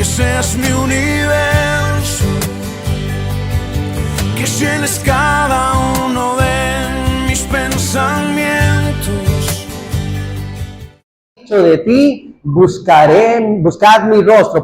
que seas mi universo, que llenes cada uno de mis pensamientos. De ti buscad mi rostro,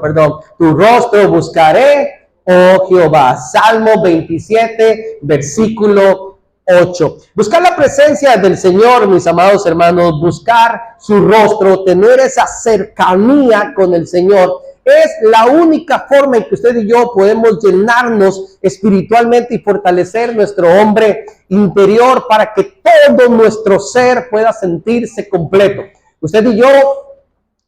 tu rostro buscaré, oh Jehová. Salmo 27, versículo 8. Buscar la presencia del Señor, mis amados hermanos, buscar su rostro, tener esa cercanía con el Señor, es la única forma en que usted y yo podemos llenarnos espiritualmente y fortalecer nuestro hombre interior para que todo nuestro ser pueda sentirse completo. Usted y yo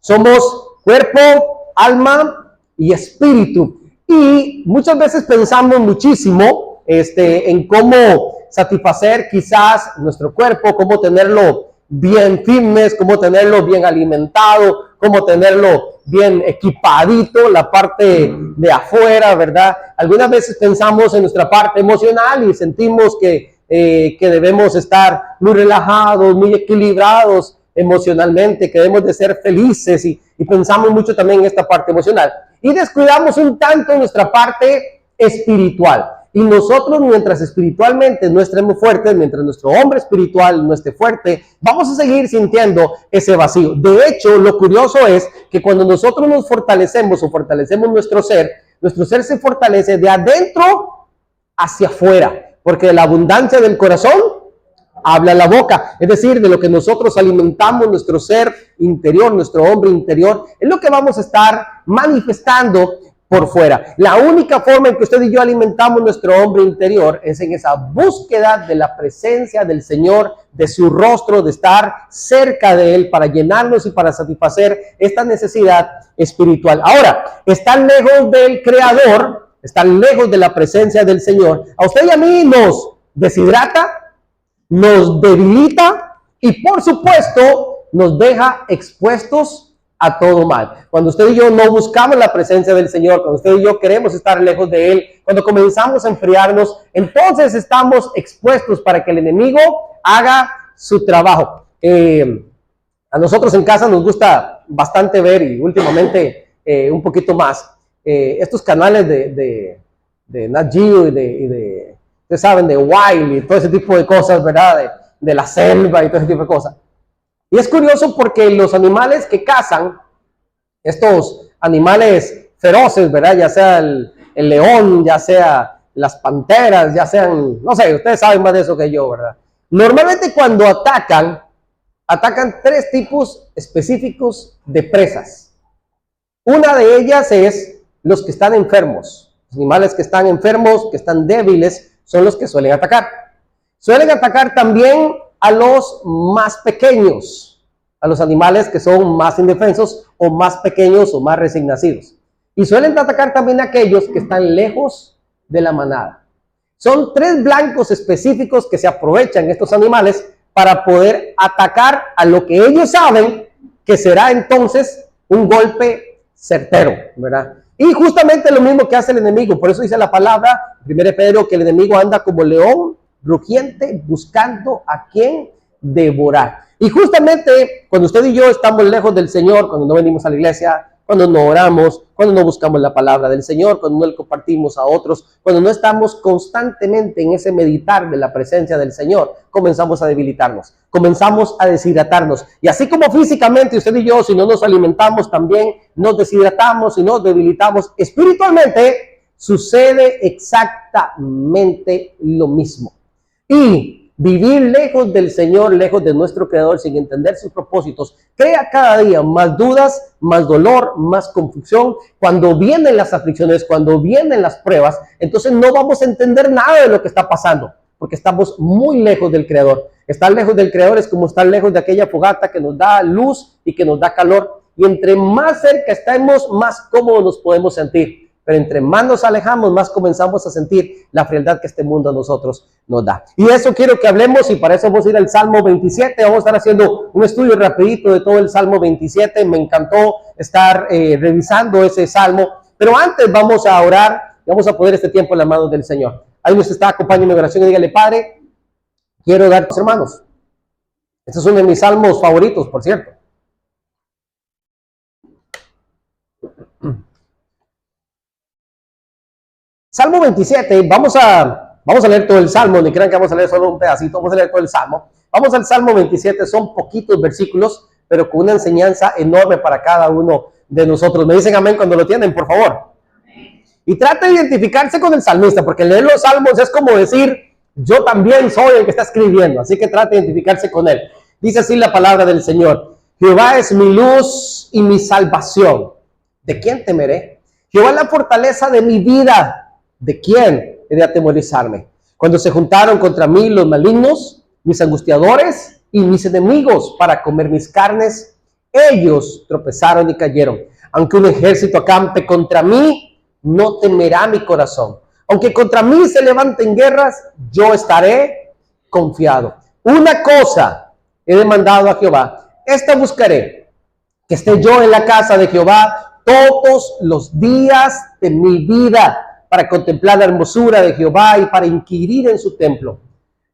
somos cuerpo, alma y espíritu. Y muchas veces pensamos muchísimo en cómo satisfacer quizás nuestro cuerpo, cómo tenerlo bien fitness, cómo tenerlo bien alimentado, cómo tenerlo bien equipadito, la parte de afuera, ¿verdad? Algunas veces pensamos en nuestra parte emocional y sentimos que debemos estar muy relajados, muy equilibrados emocionalmente, que debemos de ser felices y pensamos mucho también en esta parte emocional. Y descuidamos un tanto nuestra parte espiritual. Y nosotros, mientras espiritualmente no estemos fuertes, mientras nuestro hombre espiritual no esté fuerte, vamos a seguir sintiendo ese vacío. De hecho, lo curioso es que cuando nosotros nos fortalecemos o fortalecemos nuestro ser se fortalece de adentro hacia afuera, porque de la abundancia del corazón habla la boca. Es decir, de lo que nosotros alimentamos nuestro ser interior, nuestro hombre interior, es lo que vamos a estar manifestando por fuera. La única forma en que usted y yo alimentamos nuestro hombre interior es en esa búsqueda de la presencia del Señor, de su rostro, de estar cerca de Él para llenarnos y para satisfacer esta necesidad espiritual. Ahora, estar lejos del Creador, estar lejos de la presencia del Señor, a usted y a mí nos deshidrata, nos debilita y por supuesto nos deja expuestos a todo mal. Cuando usted y yo no buscamos la presencia del Señor, cuando usted y yo queremos estar lejos de Él, cuando comenzamos a enfriarnos, entonces estamos expuestos para que el enemigo haga su trabajo. A nosotros en casa nos gusta bastante ver, y últimamente un poquito más, estos canales de Nat Geo y de ustedes saben, de Wild y todo ese tipo de cosas, ¿verdad? De la selva y todo ese tipo de cosas. Y es curioso porque los animales que cazan, estos animales feroces, ¿verdad? Ya sea el león, ya sea las panteras, ya sean, no sé, ustedes saben más de eso que yo, ¿verdad? Normalmente cuando atacan tres tipos específicos de presas. Una de ellas es los que están enfermos. Los animales que están enfermos, que están débiles, son los que suelen atacar. Suelen atacar también a los más pequeños, a los animales que son más indefensos o más pequeños o más recién nacidos. Y suelen atacar también a aquellos que están lejos de la manada. Son tres blancos específicos que se aprovechan estos animales para poder atacar a lo que ellos saben que será entonces un golpe certero, ¿verdad? Y justamente lo mismo que hace el enemigo. Por eso dice la palabra, 1 Pedro, que el enemigo anda como león rugiente buscando a quien devorar. Y justamente cuando usted y yo estamos lejos del Señor, cuando no venimos a la iglesia, cuando no oramos, cuando no buscamos la palabra del Señor, cuando no le compartimos a otros, cuando no estamos constantemente en ese meditar de la presencia del Señor, comenzamos a debilitarnos, comenzamos a deshidratarnos. Y así como físicamente usted y yo, si no nos alimentamos, también nos deshidratamos y nos debilitamos espiritualmente, sucede exactamente lo mismo. Y vivir lejos del Señor, lejos de nuestro Creador, sin entender sus propósitos, crea cada día más dudas, más dolor, más confusión. Cuando vienen las aflicciones, cuando vienen las pruebas, entonces no vamos a entender nada de lo que está pasando, porque estamos muy lejos del Creador. Estar lejos del Creador es como estar lejos de aquella fogata que nos da luz y que nos da calor. Y entre más cerca estemos, más cómodos nos podemos sentir. Pero entre más nos alejamos, más comenzamos a sentir la frialdad que este mundo a nosotros nos da. Y eso quiero que hablemos, y para eso vamos a ir al Salmo 27. Vamos a estar haciendo un estudio rapidito de todo el Salmo 27. Me encantó estar revisando ese Salmo. Pero antes vamos a orar, vamos a poner este tiempo en las manos del Señor. Ahí nos está acompañando en oración y dígale: Padre, quiero dar a tus hermanos. Este es uno de mis salmos favoritos, por cierto. Salmo 27, vamos a leer todo el Salmo, ni crean que vamos a leer solo un pedacito, vamos a leer todo el Salmo. Vamos al Salmo 27, son poquitos versículos, pero con una enseñanza enorme para cada uno de nosotros. Me dicen amén cuando lo tienen, por favor. Y trata de identificarse con el salmista, porque leer los salmos es como decir, yo también soy el que está escribiendo, así que trata de identificarse con él. Dice así la palabra del Señor: Jehová es mi luz y mi salvación. ¿De quién temeré? Jehová es la fortaleza de mi vida. ¿De quién he de atemorizarme? Cuando se juntaron contra mí los malignos, mis angustiadores y mis enemigos para comer mis carnes, ellos tropezaron y cayeron. Aunque un ejército acampe contra mí, no temerá mi corazón. Aunque contra mí se levanten guerras, yo estaré confiado. Una cosa he demandado a Jehová, esta buscaré, que esté yo en la casa de Jehová todos los días de mi vida, para contemplar la hermosura de Jehová y para inquirir en su templo.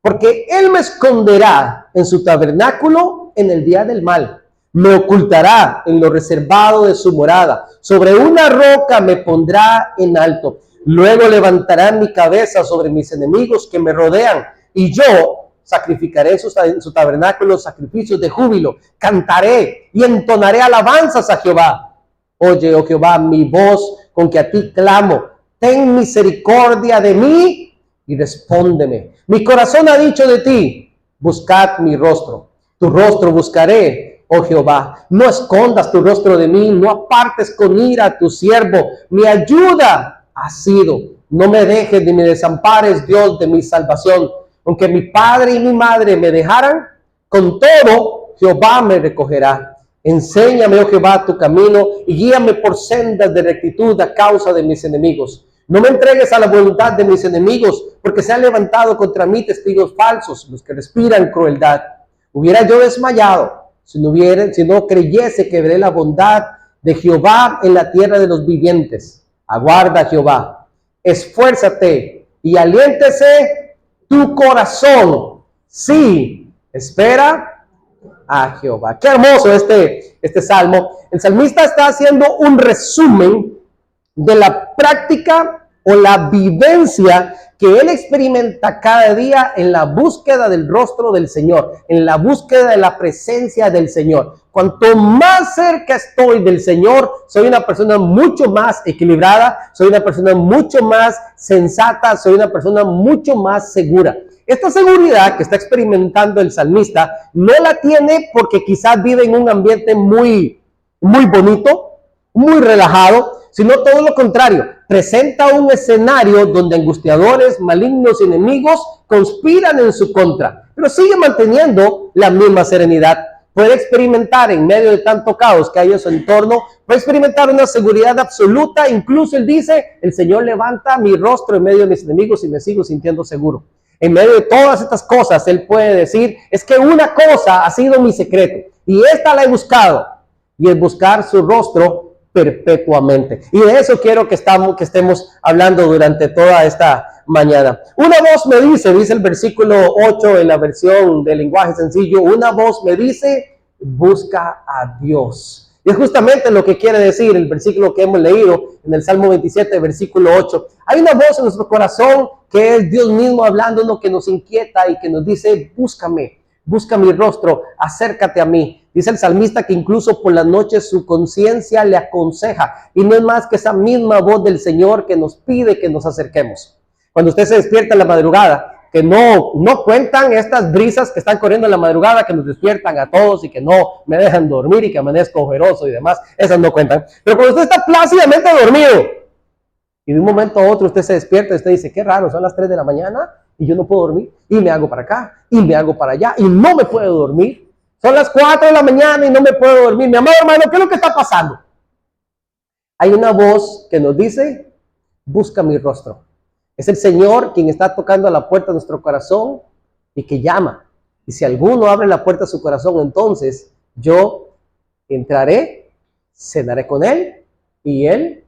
Porque él me esconderá en su tabernáculo en el día del mal. Me ocultará en lo reservado de su morada. Sobre una roca me pondrá en alto. Luego levantará mi cabeza sobre mis enemigos que me rodean. Y yo sacrificaré en su tabernáculo sacrificios de júbilo. Cantaré y entonaré alabanzas a Jehová. Oye, oh Jehová, mi voz con que a ti clamo. Ten misericordia de mí y respóndeme. Mi corazón ha dicho de ti, buscad mi rostro. Tu rostro buscaré, oh Jehová. No escondas tu rostro de mí, no apartes con ira a tu siervo. Mi ayuda ha sido. No me dejes ni me desampares, Dios de mi salvación. Aunque mi padre y mi madre me dejaran, con todo Jehová me recogerá. Enséñame, oh Jehová, tu camino y guíame por sendas de rectitud a causa de mis enemigos. No me entregues a la voluntad de mis enemigos, porque se han levantado contra mí testigos falsos, los que respiran crueldad. Hubiera yo desmayado si no creyese que veré la bondad de Jehová en la tierra de los vivientes. Aguarda, Jehová, esfuérzate y aliéntese tu corazón. Sí, espera a Jehová. Qué hermoso este salmo. El salmista está haciendo un resumen de la práctica o la vivencia que él experimenta cada día en la búsqueda del rostro del Señor, en la búsqueda de la presencia del Señor. Cuanto más cerca estoy del Señor, soy una persona mucho más equilibrada, soy una persona mucho más sensata, soy una persona mucho más segura. Esta seguridad que está experimentando el salmista no la tiene porque quizás vive en un ambiente muy bonito, muy relajado, sino todo lo contrario. Presenta un escenario donde angustiadores, malignos y enemigos conspiran en su contra, pero sigue manteniendo la misma serenidad. Puede experimentar en medio de tanto caos que hay en su entorno, puede experimentar una seguridad absoluta. Incluso él dice, el Señor levanta mi rostro en medio de mis enemigos y me sigo sintiendo seguro. En medio de todas estas cosas, él puede decir, es que una cosa ha sido mi secreto y esta la he buscado, y es buscar su rostro perpetuamente. Y de eso quiero que estemos hablando durante toda esta mañana. Una voz me dice el versículo 8 en la versión de lenguaje sencillo, una voz me dice, busca a Dios. Y es justamente lo que quiere decir el versículo que hemos leído en el Salmo 27, versículo 8. Hay una voz en nuestro corazón que es Dios mismo hablándonos, que nos inquieta y que nos dice, búscame, busca mi rostro, acércate a mí. Dice el salmista que incluso por las noches su conciencia le aconseja, y no es más que esa misma voz del Señor que nos pide que nos acerquemos. Cuando usted se despierta en la madrugada, que no cuentan estas brisas que están corriendo en la madrugada, que nos despiertan a todos y que no me dejan dormir y que amanezco ojeroso y demás, esas no cuentan. Pero cuando usted está plácidamente dormido y de un momento a otro usted se despierta y usted dice, qué raro, son las 3 de la mañana y yo no puedo dormir, y me hago para acá y me hago para allá y no me puedo dormir. Son las 4 de la mañana y no me puedo dormir. Mi amado hermano, ¿qué es lo que está pasando? Hay una voz que nos dice, busca mi rostro. Es el Señor quien está tocando a la puerta de nuestro corazón y que llama. Y si alguno abre la puerta de su corazón, entonces yo entraré, cenaré con él y él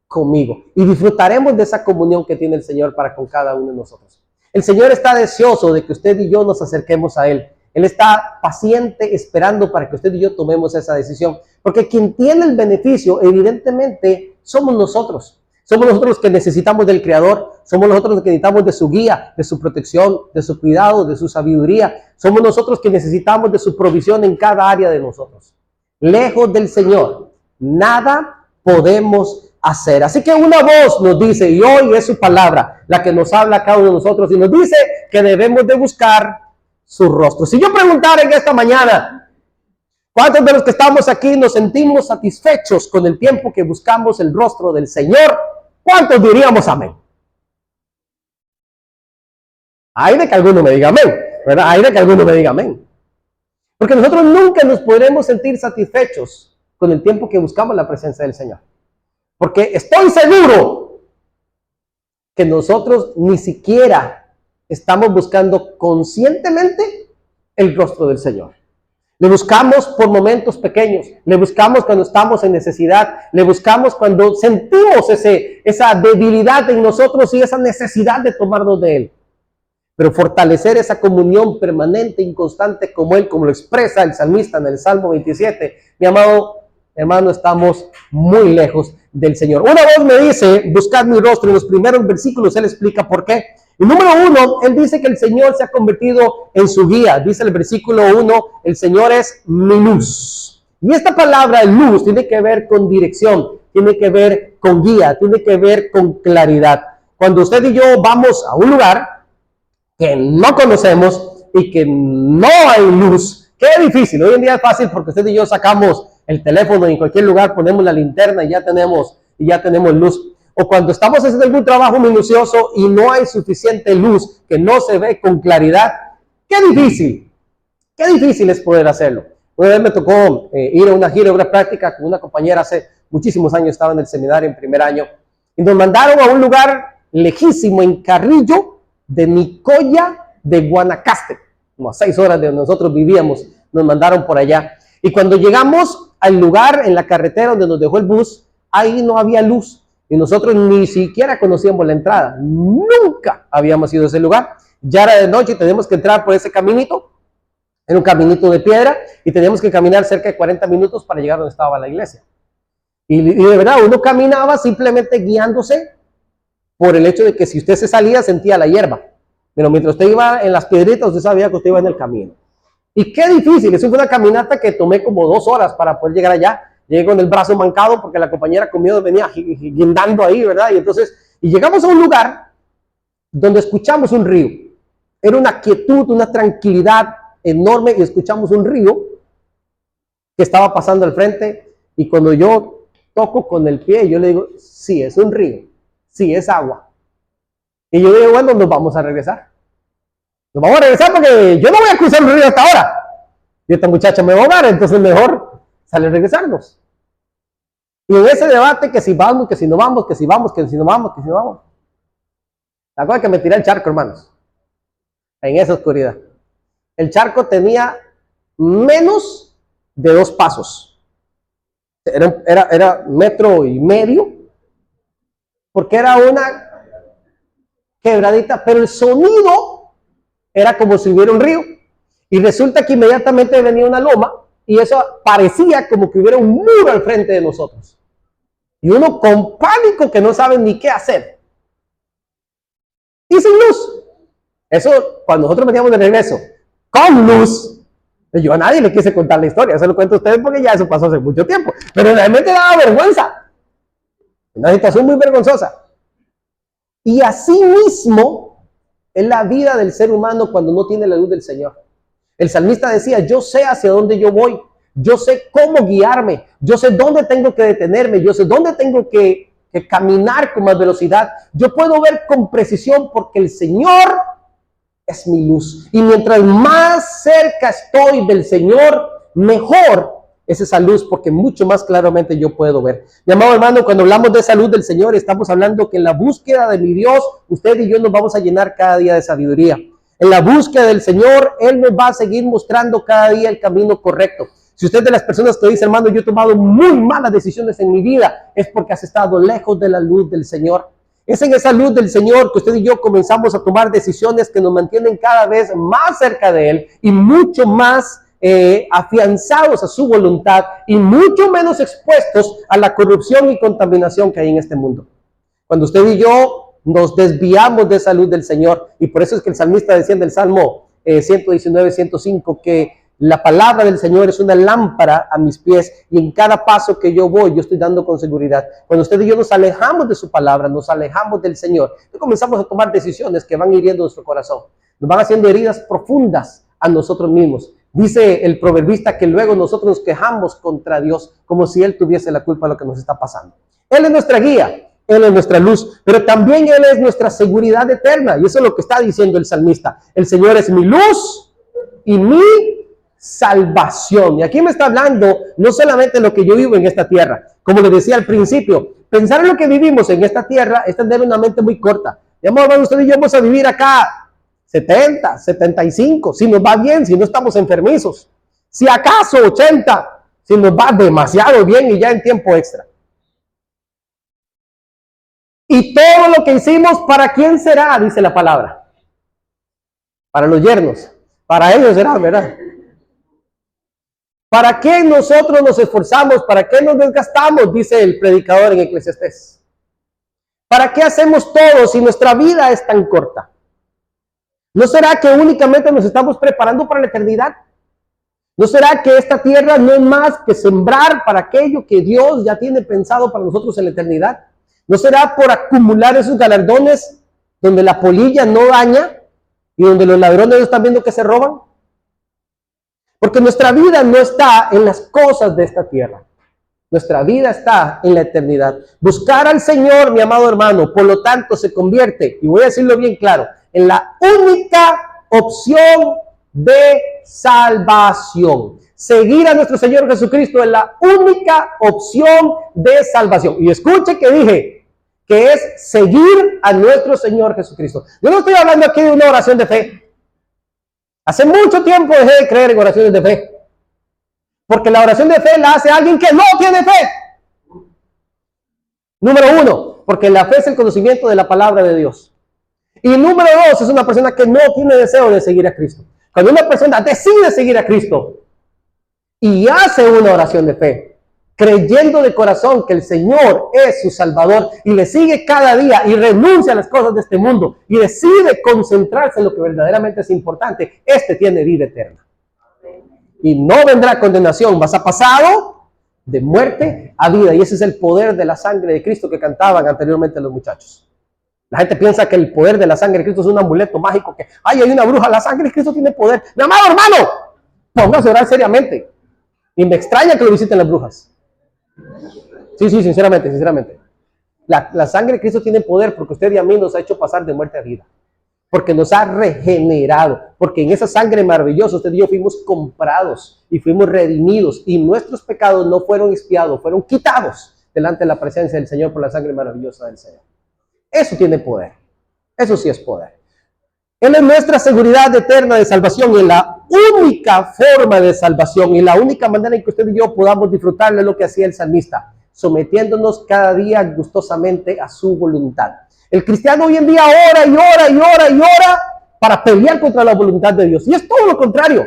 conmigo. Y disfrutaremos de esa comunión que tiene el Señor para con cada uno de nosotros. El Señor está deseoso de que usted y yo nos acerquemos a Él. Él está paciente esperando para que usted y yo tomemos esa decisión. Porque quien tiene el beneficio, evidentemente, somos nosotros. Somos nosotros los que necesitamos del Creador. Somos nosotros los que necesitamos de su guía, de su protección, de su cuidado, de su sabiduría. Somos nosotros que necesitamos de su provisión en cada área de nosotros. Lejos del Señor, nada podemos hacer. Así que una voz nos dice, y hoy es su palabra la que nos habla a cada uno de nosotros y nos dice que debemos de buscar su rostro. Si yo preguntara en esta mañana, ¿cuántos de los que estamos aquí nos sentimos satisfechos con el tiempo que buscamos el rostro del Señor? ¿Cuántos diríamos amén? Hay de que alguno me diga amén, ¿verdad? Hay de que alguno me diga amén. Porque nosotros nunca nos podremos sentir satisfechos con el tiempo que buscamos la presencia del Señor. Porque estoy seguro que nosotros ni siquiera estamos buscando conscientemente el rostro del Señor. Le buscamos por momentos pequeños, le buscamos cuando estamos en necesidad, le buscamos cuando sentimos esa debilidad en nosotros y esa necesidad de tomarnos de Él. Pero fortalecer esa comunión permanente, inconstante como Él, como lo expresa el salmista en el Salmo 27, mi amado hermano, estamos muy lejos del Señor. Una voz me dice, buscad mi rostro. En los primeros versículos Él explica por qué. Y número 1, Él dice que el Señor se ha convertido en su guía. Dice el versículo 1, el Señor es mi luz. Y esta palabra luz tiene que ver con dirección, tiene que ver con guía, tiene que ver con claridad. Cuando usted y yo vamos a un lugar que no conocemos y que no hay luz, qué difícil. Hoy en día es fácil porque usted y yo sacamos el teléfono y en cualquier lugar ponemos la linterna y ya tenemos luz. O cuando estamos haciendo algún trabajo minucioso y no hay suficiente luz, que no se ve con claridad, qué difícil es poder hacerlo. Una vez me tocó ir a una gira, una práctica con una compañera hace muchísimos años, estaba en el seminario en primer año, y nos mandaron a un lugar lejísimo en Carrillo de Nicoya de Guanacaste, como a 6 horas de donde nosotros vivíamos, nos mandaron por allá. Y cuando llegamos al lugar, en la carretera donde nos dejó el bus, ahí no había luz. Y nosotros ni siquiera conocíamos la entrada. Nunca habíamos ido a ese lugar. Ya era de noche y teníamos que entrar por ese caminito. Era un caminito de piedra y teníamos que caminar cerca de 40 minutos para llegar donde estaba la iglesia. Y de verdad, uno caminaba simplemente guiándose por el hecho de que si usted se salía, sentía la hierba. Pero mientras usted iba en las piedritas, usted sabía que usted iba en el camino. Y qué difícil. Eso fue una caminata que tomé como 2 horas para poder llegar allá. Llegué con el brazo mancado porque la compañera conmigo venía guindando ahí, ¿verdad? Y llegamos a un lugar donde escuchamos un río. Era una quietud, una tranquilidad enorme y escuchamos un río que estaba pasando al frente. Y cuando yo toco con el pie, yo le digo, sí, es un río, sí, es agua. Y yo digo, bueno, nos vamos a regresar. Nos vamos a regresar porque yo no voy a cruzar el río hasta ahora. Y esta muchacha me va a ahogar, entonces mejor sale a regresarnos. Y en ese debate, que si vamos, que si no vamos, que si vamos, que si no vamos, que si no vamos. La cosa es que me tiré al charco, hermanos. En esa oscuridad. El charco tenía menos de 2 pasos. Era 1,5 metros. Porque era una quebradita, pero el sonido era como si hubiera un río. Y resulta que inmediatamente venía una loma y eso parecía como que hubiera un muro al frente de nosotros. Y uno con pánico que no sabe ni qué hacer. Y sin luz. Eso cuando nosotros veníamos de regreso, con luz. Yo a nadie le quise contar la historia, se lo cuento a ustedes porque ya eso pasó hace mucho tiempo. Pero realmente daba vergüenza. Una situación muy vergonzosa. Y así mismo es la vida del ser humano cuando no tiene la luz del Señor. El salmista decía, yo sé hacia dónde yo voy, yo sé cómo guiarme, yo sé dónde tengo que detenerme, yo sé dónde tengo que caminar con más velocidad. Yo puedo ver con precisión porque el Señor es mi luz. Y mientras más cerca estoy del Señor, mejor es esa luz porque mucho más claramente yo puedo ver. Mi amado hermano, cuando hablamos de esa luz del Señor, estamos hablando que en la búsqueda de mi Dios, usted y yo nos vamos a llenar cada día de sabiduría. En la búsqueda del Señor, Él nos va a seguir mostrando cada día el camino correcto. Si usted es de las personas que dice, hermano, yo he tomado muy malas decisiones en mi vida, es porque has estado lejos de la luz del Señor. Es en esa luz del Señor que usted y yo comenzamos a tomar decisiones que nos mantienen cada vez más cerca de Él y mucho más afianzados a su voluntad y mucho menos expuestos a la corrupción y contaminación que hay en este mundo. Cuando usted y yo nos desviamos de esa luz del Señor, y por eso es que el salmista decía en el Salmo 119, 105, que la palabra del Señor es una lámpara a mis pies, y en cada paso que yo voy, yo estoy dando con seguridad. Cuando usted y yo nos alejamos de su palabra, nos alejamos del Señor, comenzamos a tomar decisiones que van hiriendo nuestro corazón, nos van haciendo heridas profundas a nosotros mismos. Dice el proverbista que luego nosotros nos quejamos contra Dios como si Él tuviese la culpa de lo que nos está pasando. Él es nuestra guía, Él es nuestra luz, pero también Él es nuestra seguridad eterna, y eso es lo que está diciendo el salmista. El Señor es mi luz y mi salvación. Y aquí me está hablando no solamente de lo que yo vivo en esta tierra, como les decía al principio, pensar en lo que vivimos en esta tierra es tener una mente muy corta. Digamos, usted y yo vamos a vivir acá 70, 75, si nos va bien, si no estamos enfermizos, si acaso 80, si nos va demasiado bien y ya en tiempo extra. Y todo lo que hicimos, ¿para quién será? Dice la palabra. Para los yernos, para ellos será, ¿verdad? ¿Para qué nosotros nos esforzamos? ¿Para qué nos desgastamos? Dice el predicador en Eclesiastés. ¿Para qué hacemos todo si nuestra vida es tan corta? ¿No será que únicamente nos estamos preparando para la eternidad? ¿No será que esta tierra no es más que sembrar para aquello que Dios ya tiene pensado para nosotros en la eternidad? ¿No será por acumular esos galardones donde la polilla no daña y donde los ladrones no están viendo que se roban? Porque nuestra vida no está en las cosas de esta tierra. Nuestra vida está en la eternidad. Buscar al Señor, mi amado hermano, por lo tanto se convierte, y voy a decirlo bien claro, en la única opción de salvación. Seguir a nuestro Señor Jesucristo es la única opción de salvación. Y escuche que dije que es seguir a nuestro Señor Jesucristo. Yo no estoy hablando aquí de una oración de fe. Hace mucho tiempo dejé de creer en oraciones de fe. Porque la oración de fe la hace alguien que no tiene fe. Número uno, porque la fe es el conocimiento de la palabra de Dios. Y número dos, es una persona que no tiene deseo de seguir a Cristo. Cuando una persona decide seguir a Cristo y hace una oración de fe, creyendo de corazón que el Señor es su Salvador y le sigue cada día y renuncia a las cosas de este mundo y decide concentrarse en lo que verdaderamente es importante, este tiene vida eterna. Y no vendrá condenación, vas a pasado de muerte a vida. Y ese es el poder de la sangre de Cristo que cantaban anteriormente los muchachos. La gente piensa que el poder de la sangre de Cristo es un amuleto mágico que, ay, hay una bruja, la sangre de Cristo tiene poder. Mi amado hermano, póngase a orar seriamente. Y me extraña que lo visiten las brujas. Sí, sinceramente. La sangre de Cristo tiene poder porque usted y a mí nos ha hecho pasar de muerte a vida. Porque nos ha regenerado. Porque en esa sangre maravillosa usted y yo fuimos comprados y fuimos redimidos. Y nuestros pecados no fueron expiados, fueron quitados delante de la presencia del Señor por la sangre maravillosa del Señor. Eso tiene poder. Eso sí es poder. Él es nuestra seguridad eterna de salvación y es la única forma de salvación y la única manera en que usted y yo podamos disfrutarle lo que hacía el salmista, sometiéndonos cada día gustosamente a su voluntad. El cristiano hoy en día ora para pelear contra la voluntad de Dios. Y es todo lo contrario.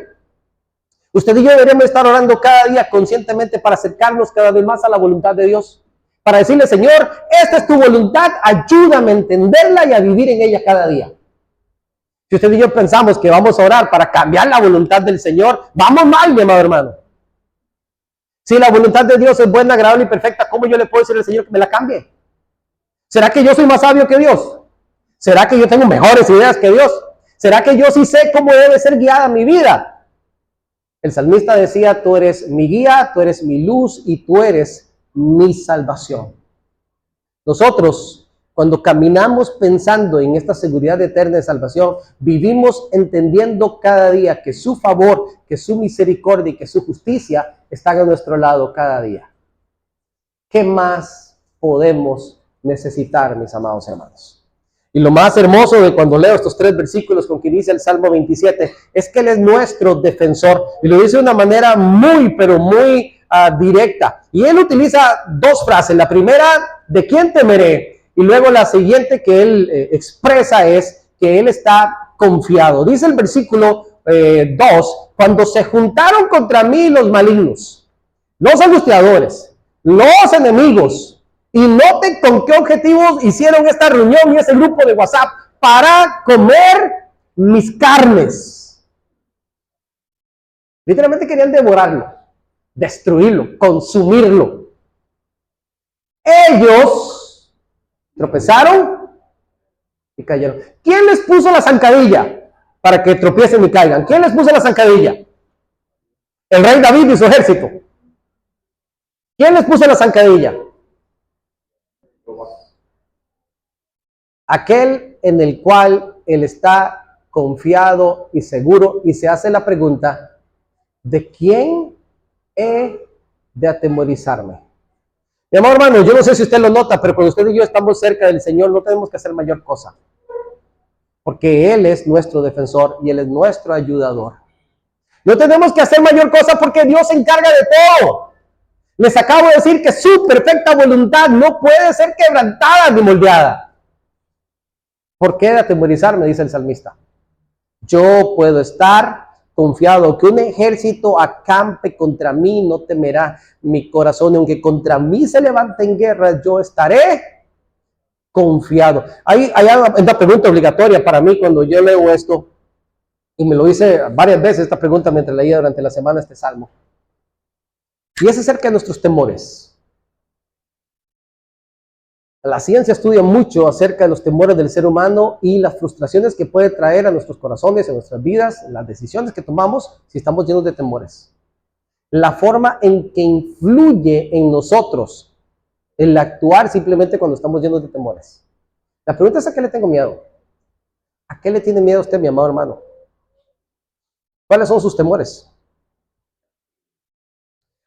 Usted y yo deberíamos estar orando cada día conscientemente para acercarnos cada vez más a la voluntad de Dios. Para decirle, Señor, esta es tu voluntad, ayúdame a entenderla y a vivir en ella cada día. Si usted y yo pensamos que vamos a orar para cambiar la voluntad del Señor, vamos mal, mi amado hermano. Si la voluntad de Dios es buena, agradable y perfecta, ¿cómo yo le puedo decir al Señor que me la cambie? ¿Será que yo soy más sabio que Dios? ¿Será que yo tengo mejores ideas que Dios? ¿Será que yo sí sé cómo debe ser guiada mi vida? El salmista decía, tú eres mi guía, tú eres mi luz y tú eres mi salvación. Nosotros, cuando caminamos pensando en esta seguridad eterna de salvación, vivimos entendiendo cada día que su favor, que su misericordia y que su justicia están a nuestro lado cada día. ¿Qué más podemos necesitar, mis amados hermanos? Y lo más hermoso de cuando leo estos 3 versículos con que inicia el Salmo 27 es que Él es nuestro defensor. Y lo dice de una manera muy, pero muy directa. Y Él utiliza 2 frases. La primera, ¿de quién temeré? Y luego la siguiente que Él expresa es que Él está confiado. Dice el versículo 2, cuando se juntaron contra mí los malignos, los angustiadores, los enemigos, Y noten con qué objetivos hicieron esta reunión y ese grupo de WhatsApp. Para comer mis carnes. Literalmente querían devorarlo, destruirlo, consumirlo. Ellos tropezaron y cayeron. ¿Quién les puso la zancadilla para que tropiecen y caigan? ¿Quién les puso la zancadilla? El rey David y su ejército. ¿Quién les puso la zancadilla? Aquel en el cual él está confiado y seguro, y se hace la pregunta: ¿de quién he de atemorizarme? Mi amor hermano, yo no sé si usted lo nota, pero cuando usted y yo estamos cerca del Señor no tenemos que hacer mayor cosa, porque Él es nuestro defensor y Él es nuestro ayudador. No tenemos que hacer mayor cosa porque Dios se encarga de todo. Les acabo de decir que su perfecta voluntad no puede ser quebrantada ni moldeada. ¿Por qué de atemorizarme? Dice el salmista. Yo puedo estar confiado que un ejército acampe contra mí, no temerá mi corazón, aunque contra mí se levante en guerra, yo estaré confiado. Hay una pregunta obligatoria para mí cuando yo leo esto, y me lo hice varias veces esta pregunta mientras leía durante la semana este salmo, y es acerca de nuestros temores. La ciencia estudia mucho acerca de los temores del ser humano y las frustraciones que puede traer a nuestros corazones, a nuestras vidas, las decisiones que tomamos si estamos llenos de temores. La forma en que influye en nosotros el actuar simplemente cuando estamos llenos de temores. La pregunta es: ¿a qué le tengo miedo? ¿A qué le tiene miedo usted, mi amado hermano? ¿Cuáles son sus temores?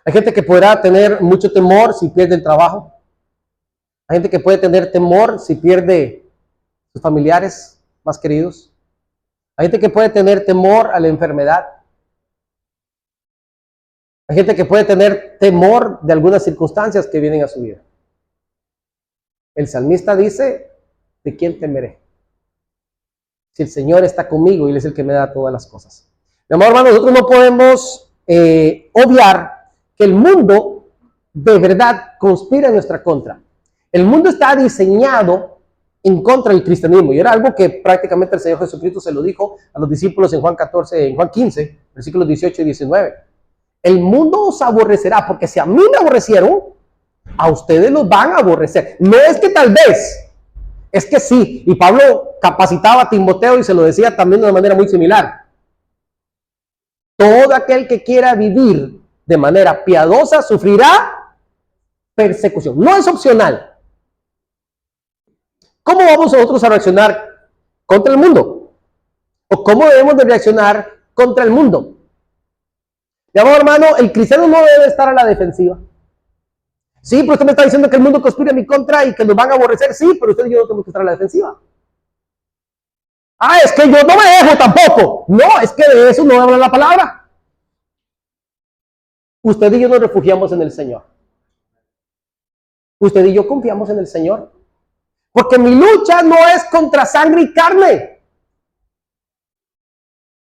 Hay gente que podrá tener mucho temor si pierde el trabajo. Hay gente que puede tener temor si pierde sus familiares más queridos. Hay gente que puede tener temor a la enfermedad. Hay gente que puede tener temor de algunas circunstancias que vienen a su vida. El salmista dice: ¿de quién temeré? Si el Señor está conmigo y Él es el que me da todas las cosas. Mi amor hermano, nosotros no podemos obviar que el mundo de verdad conspira en nuestra contra. El mundo está diseñado en contra del cristianismo, y era algo que prácticamente el Señor Jesucristo se lo dijo a los discípulos en Juan 15, versículos 18 y 19. El mundo os aborrecerá, porque si a mí me aborrecieron, a ustedes los van a aborrecer. No es que tal vez, es que sí. Y Pablo capacitaba a Timoteo y se lo decía también de una manera muy similar. Todo aquel que quiera vivir de manera piadosa sufrirá persecución. No es opcional. ¿Cómo vamos nosotros a reaccionar contra el mundo? ¿O cómo debemos de reaccionar contra el mundo? Mi amado hermano, el cristiano no debe estar a la defensiva. Sí, pero usted me está diciendo que el mundo conspira en mi contra y que nos van a aborrecer. Sí, pero usted y yo no tenemos que estar a la defensiva. Ah, es que yo no me dejo tampoco. No, es que de eso no habla la palabra. Usted y yo nos refugiamos en el Señor. Usted y yo confiamos en el Señor. Porque mi lucha no es contra sangre y carne.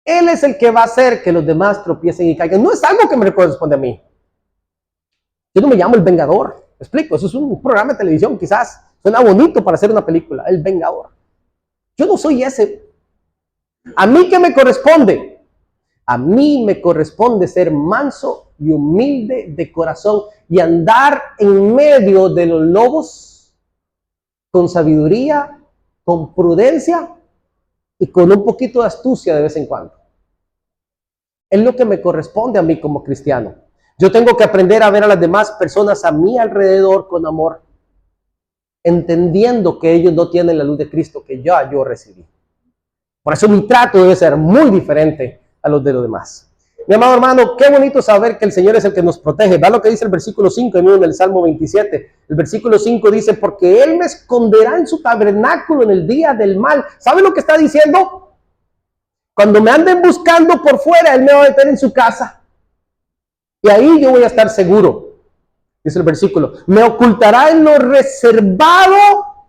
Él es el que va a hacer que los demás tropiecen y caigan. No es algo que me corresponde a mí. Yo no me llamo el Vengador. ¿Me explico? Eso es un programa de televisión, quizás. Suena bonito para hacer una película. El Vengador. Yo no soy ese. ¿A mí qué me corresponde? A mí me corresponde ser manso y humilde de corazón y andar en medio de los lobos con sabiduría, con prudencia y con un poquito de astucia de vez en cuando. Es lo que me corresponde a mí como cristiano. Yo tengo que aprender a ver a las demás personas a mi alrededor con amor, entendiendo que ellos no tienen la luz de Cristo que yo recibí. Por eso mi trato debe ser muy diferente a los de los demás. Mi amado hermano, qué bonito saber que el Señor es el que nos protege. ¿Va lo que dice el versículo 5 en el Salmo 27? El versículo 5 dice: porque Él me esconderá en su tabernáculo en el día del mal. ¿Sabe lo que está diciendo? Cuando me anden buscando por fuera, Él me va a meter en su casa. Y ahí yo voy a estar seguro. Dice el versículo: me ocultará en lo reservado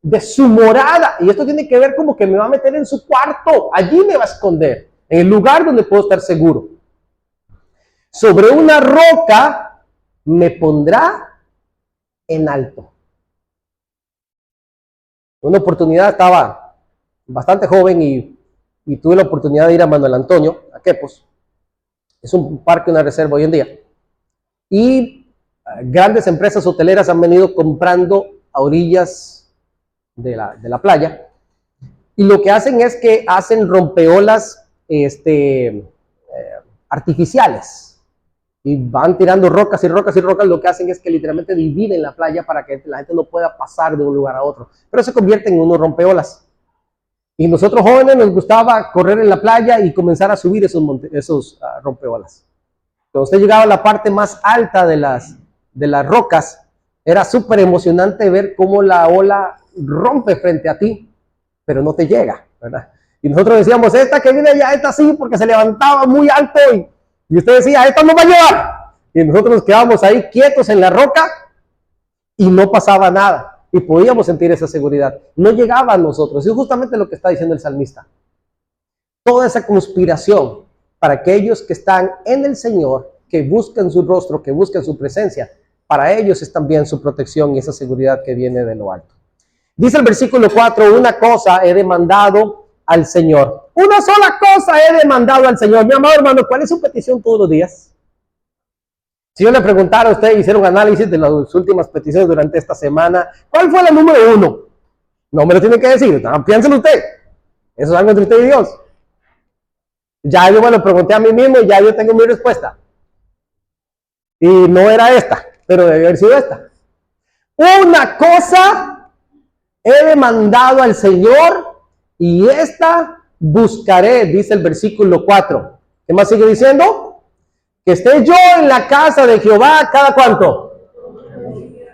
de su morada. Y esto tiene que ver como que me va a meter en su cuarto. Allí me va a esconder. En el lugar donde puedo estar seguro. Sobre una roca me pondrá en alto. Una oportunidad, estaba bastante joven y tuve la oportunidad de ir a Manuel Antonio, a Quepos. Es un parque, una reserva hoy en día. Y grandes empresas hoteleras han venido comprando a orillas de la playa. Y lo que hacen es que hacen rompeolas artificiales. Y van tirando rocas y rocas y rocas. Lo que hacen es que literalmente dividen la playa para que la gente no pueda pasar de un lugar a otro. Pero se convierte en unos rompeolas. Y nosotros jóvenes nos gustaba correr en la playa y comenzar a subir esos rompeolas. Cuando usted llegaba a la parte más alta de las rocas, era súper emocionante ver cómo la ola rompe frente a ti, pero no te llega, ¿verdad? Y nosotros decíamos, esta que viene allá, esta sí, porque se levantaba muy alto. Y usted decía, esta no va a llevar. Y nosotros nos quedábamos ahí quietos en la roca y no pasaba nada. Y podíamos sentir esa seguridad. No llegaba a nosotros. Y es justamente lo que está diciendo el salmista. Toda esa conspiración para aquellos que están en el Señor, que buscan su rostro, que buscan su presencia, para ellos es también su protección y esa seguridad que viene de lo alto. Dice el versículo 4, una cosa he demandado al Señor. Una sola cosa he demandado al Señor. Mi amado hermano, ¿cuál es su petición todos los días? Si yo le preguntara a usted, hiciera un análisis de las últimas peticiones durante esta semana, ¿cuál fue la número 1? No me lo tiene que decir, piénselo usted. Eso es algo entre usted y Dios. Ya yo me lo pregunté a mí mismo y ya yo tengo mi respuesta. Y no era esta, pero debe haber sido esta. Una cosa he demandado al Señor y esta buscaré, dice el versículo 4. ¿Qué más sigue diciendo? Que esté yo en la casa de Jehová, ¿cada cuánto?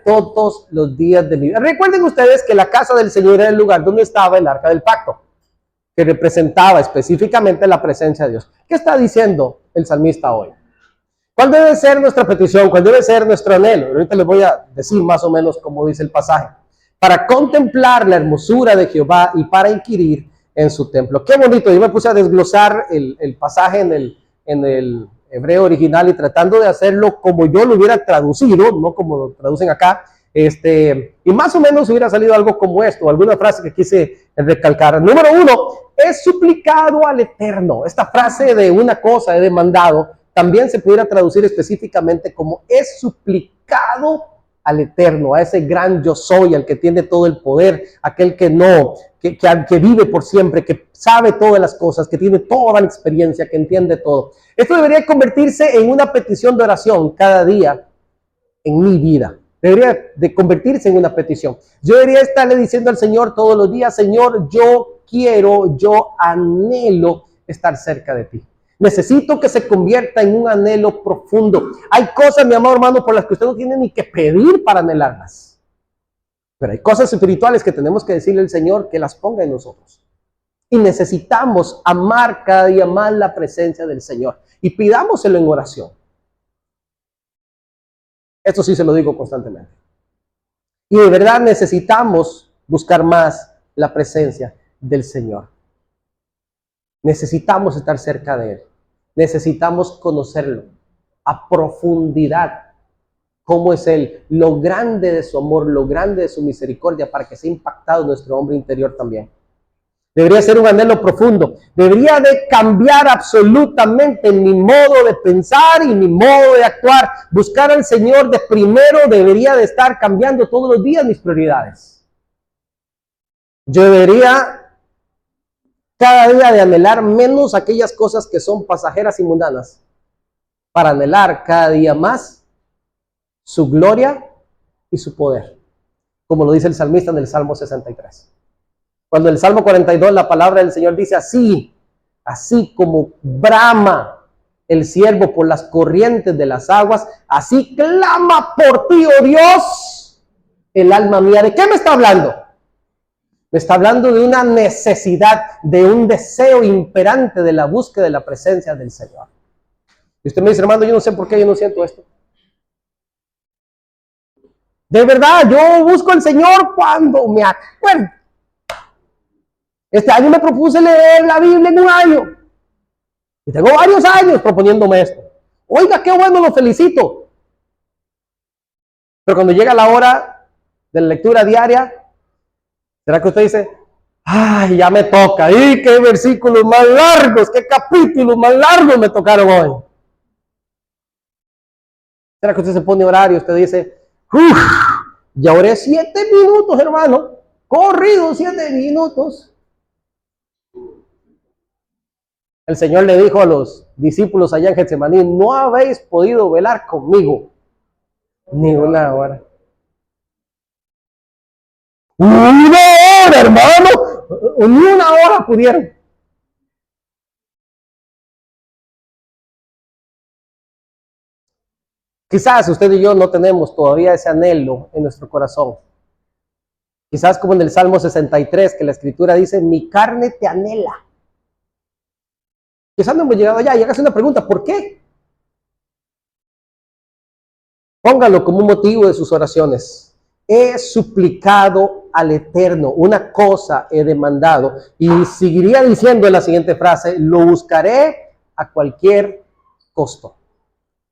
Todos los días de mi vida. Recuerden ustedes que la casa del Señor era el lugar donde estaba el arca del pacto, que representaba específicamente la presencia de Dios. ¿Qué está diciendo el salmista hoy? ¿Cuál debe ser nuestra petición? ¿Cuál debe ser nuestro anhelo? Ahorita les voy a decir más o menos cómo dice el pasaje. Para contemplar la hermosura de Jehová y para inquirir en su templo. Qué bonito. Yo me puse a desglosar el pasaje en el hebreo original y tratando de hacerlo como yo lo hubiera traducido, no como lo traducen acá, y más o menos hubiera salido algo como esto, alguna frase que quise recalcar. Número 1, es suplicado al Eterno. Esta frase de una cosa he demandado, también se pudiera traducir específicamente como es suplicado al Eterno, a ese gran yo soy, al que tiene todo el poder, aquel que no, que vive por siempre, que sabe todas las cosas, que tiene toda la experiencia, que entiende todo. Esto debería convertirse en una petición de oración cada día en mi vida. Debería de convertirse en una petición. Yo debería estarle diciendo al Señor todos los días, Señor, yo quiero, yo anhelo estar cerca de ti. Necesito que se convierta en un anhelo profundo. Hay cosas, mi amado hermano, por las que usted no tiene ni que pedir para anhelarlas. Pero hay cosas espirituales que tenemos que decirle al Señor que las ponga en nosotros. Y necesitamos amar cada día más la presencia del Señor. Y pidámoselo en oración. Esto sí se lo digo constantemente. Y de verdad necesitamos buscar más la presencia del Señor. Necesitamos estar cerca de Él. Necesitamos conocerlo a profundidad. Cómo es Él, lo grande de su amor, lo grande de su misericordia, para que sea impactado nuestro hombre interior también. Debería ser un anhelo profundo. Debería de cambiar absolutamente mi modo de pensar y mi modo de actuar. Buscar al Señor de primero debería de estar cambiando todos los días mis prioridades. Yo debería cada día de anhelar menos aquellas cosas que son pasajeras y mundanas, para anhelar cada día más su gloria y su poder, como lo dice el salmista en el Salmo 63. Cuando en el Salmo 42 la palabra del Señor dice así como brama el ciervo por las corrientes de las aguas, así clama por ti, oh Dios, el alma mía. ¿De qué me está hablando? Me está hablando de una necesidad, de un deseo imperante de la búsqueda de la presencia del Señor. Y usted me dice, hermano, yo no sé por qué yo no siento esto. De verdad, yo busco al Señor cuando me acuerdo. Este año me propuse leer la Biblia en un año. Y tengo varios años proponiéndome esto. Oiga, qué bueno, lo felicito. Pero cuando llega la hora de la lectura diaria, ¿será que usted dice, ay, ya me toca? ¡Y qué versículos más largos! ¡Qué capítulos más largos me tocaron hoy! ¿Será que usted se pone horario? Usted dice, uff, ya oré 7 minutos, hermano. Corrido 7 minutos. El Señor le dijo a los discípulos allá en Getsemaní, no habéis podido velar conmigo ni una hora. ¡Una hora, hermano! Ni una hora pudieron. Quizás usted y yo no tenemos todavía ese anhelo en nuestro corazón. Quizás como en el Salmo 63, que la Escritura dice, mi carne te anhela. Quizás no hemos llegado allá y hágase una pregunta, ¿por qué? Póngalo como un motivo de sus oraciones. He suplicado al Eterno, una cosa he demandado. Y seguiría diciendo en la siguiente frase, lo buscaré a cualquier costo.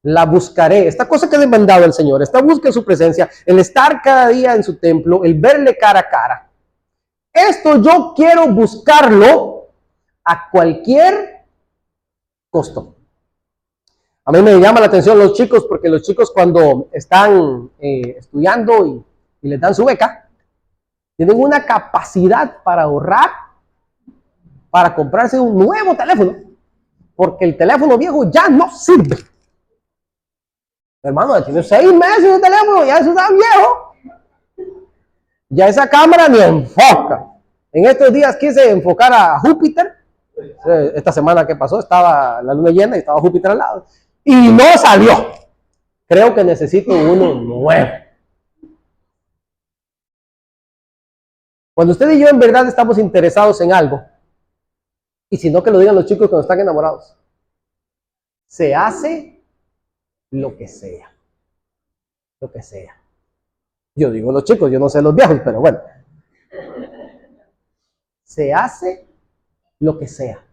La buscaré. Esta cosa que he demandado al Señor, esta búsqueda de su presencia, el estar cada día en su templo, el verle cara a cara. Esto yo quiero buscarlo a cualquier costo. A mí me llama la atención los chicos, porque los chicos cuando están estudiando y les dan su beca, tienen una capacidad para ahorrar, para comprarse un nuevo teléfono, porque el teléfono viejo ya no sirve. Hermano, tiene 6 meses de teléfono, ya eso está viejo. Ya esa cámara ni enfoca. En estos días quise enfocar a Júpiter. Esta semana que pasó estaba la luna llena y estaba Júpiter al lado. Y no salió. Creo que necesito uno nuevo. Cuando usted y yo en verdad estamos interesados en algo, y si no que lo digan los chicos cuando están enamorados, se hace lo que sea. Lo que sea. Yo digo los chicos, yo no sé los viejos, pero bueno. Se hace lo que sea.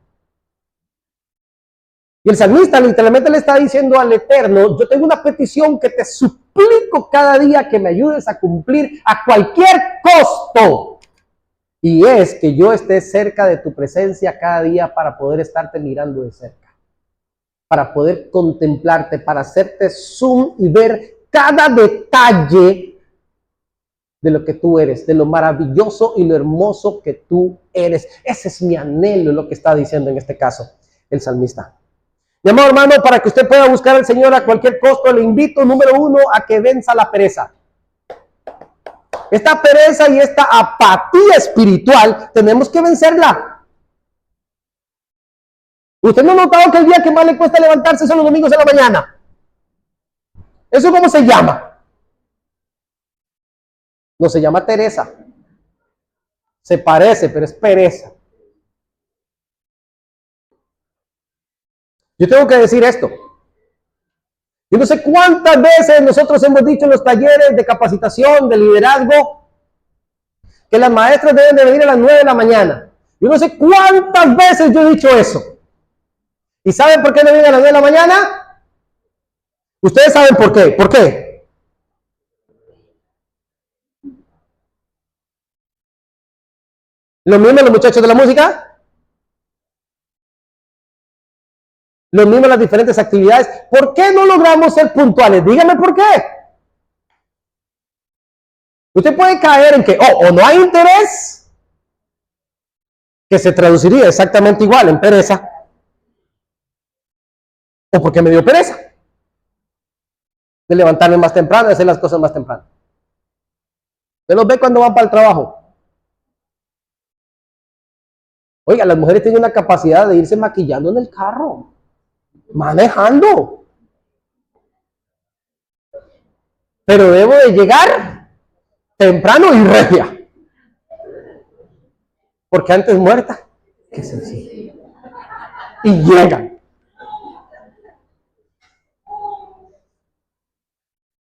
Y el salmista literalmente le está diciendo al Eterno, yo tengo una petición que te suplico cada día que me ayudes a cumplir a cualquier costo. Y es que yo esté cerca de tu presencia cada día para poder estarte mirando de cerca. Para poder contemplarte, para hacerte zoom y ver cada detalle de lo que tú eres, de lo maravilloso y lo hermoso que tú eres. Ese es mi anhelo, lo que está diciendo en este caso el salmista. Mi amado hermano, para que usted pueda buscar al Señor a cualquier costo, le invito, número 1, a que venza la pereza. Esta pereza y esta apatía espiritual, tenemos que vencerla. ¿Usted no ha notado que el día que más le cuesta levantarse son los domingos en la mañana? ¿Eso cómo se llama? No se llama Teresa. Se parece, pero es pereza. Yo tengo que decir esto. Yo no sé cuántas veces nosotros hemos dicho en los talleres de capacitación, de liderazgo, que las maestras deben de venir a las 9 de la mañana. Yo no sé cuántas veces yo he dicho eso. ¿Y saben por qué no vienen a las 9 de la mañana? Ustedes saben por qué. ¿Por qué? Lo mismo los muchachos de la música. Lo mismo las diferentes actividades. ¿Por qué no logramos ser puntuales? Dígame por qué. Usted puede caer en que o no hay interés, que se traduciría exactamente igual en pereza, o porque me dio pereza de levantarme más temprano, de hacer las cosas más temprano. Usted los ve cuando van para el trabajo. Oiga, las mujeres tienen una capacidad de irse maquillando en el carro, manejando. Pero debo de llegar temprano y regia. Porque antes muerta que sencillo. Y llegan.